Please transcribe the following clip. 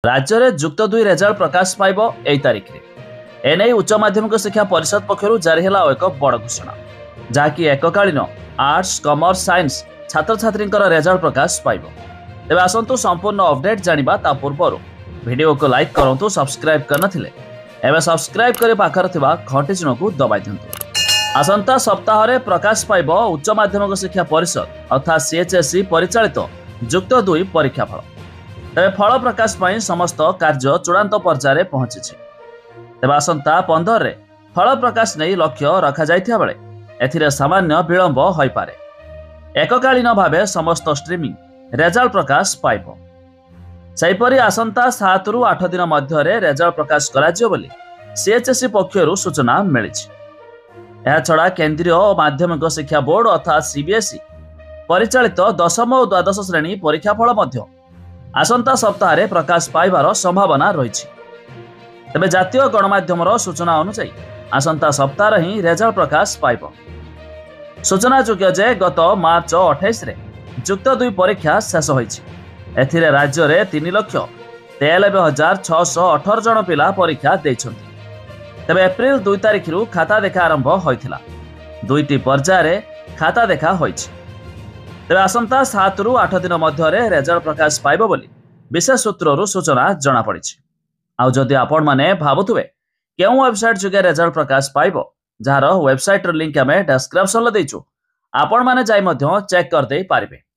राज्य में जुक्त 2 रेजल्ट प्रकाश पाइब एई तारिख रे एने उच्च माध्यमिक शिक्षा परिषद पक्षर जारी है एक बड़ घोषणा जहाँकि एककालीन आर्ट्स कॉमर्स साइंस छात्र छात्री रेजल्ट प्रकाश पाइब। तेज आसतु संपूर्ण अपडेट जानिबा ता पूर्व वीडियो को लाइक करूँ, सब्सक्राइब करनथिले एवं सब्सक्राइब करे पाखर थिबा घंटी चिन्ह को दबाई दियंतु। आसंता सप्ताह रे प्रकाश पाइब उच्च माध्यमिक शिक्षा परिषद अर्थात सीएचएसई परिचालित जुक्त 2 परीक्षा फल। तेज फल प्रकाश पाई समस्त कार्य चूड़ांत पर्यायर पहुंची। तेज आसंता 15 रे फल प्रकाश नहीं लक्ष्य रखा जाइथिया बेले एथिरे सामान्य विलंब होई पारे। एककालीन भावे समस्त स्ट्रीमिंग रेजल्ट प्रकाश पाइब। सेहीपरि आसंता 7 रु 8 दिन मध्य रेजल्ट प्रकाश कराजियो बोली सीएचएसई पक्षरु सूचना मिली। यह छड़ा केंद्रीय और माध्यमिक शिक्षा बोर्ड अर्थात सीबीएसई परिचालित 10वीं और द्वादश श्रेणी परीक्षा फल मध्य आसंता सप्ताह रे प्रकाश पाइबार संभावना रही। तेबे जातीय गणमाध्यम सूचना अनुसार आसंता सप्ताह ही रेजल्ट प्रकाश पाइब। सूचना योग्य जे गत मार्च 28 रे जुक्त 2 परीक्षा शेष होईछि। एथिरे राज्य रे 3,93,618 जन पिला परीक्षा देइछन्ति। तेबे एप्रिल 2 तारिख रु खाता देखा आरंभ होइथिला। 2टी पर्यायर खाता देखा होईछि। तेबे आसंता 7 रु 8 दिन मध्य रेजल्ट प्रकाश पाइब बोली विशेष सूत्ररु सूचना जना पड़िछि। आउ जदि आपण माने भाबुथुबे केउ वेबसाइट जुगे रेजल्ट प्रकाश पाइब जार वेबसाइट लिंक आमे डिस्क्रिप्शन रे देइछु, आपण माने जाई मध्य चेक कर दे पारिबे।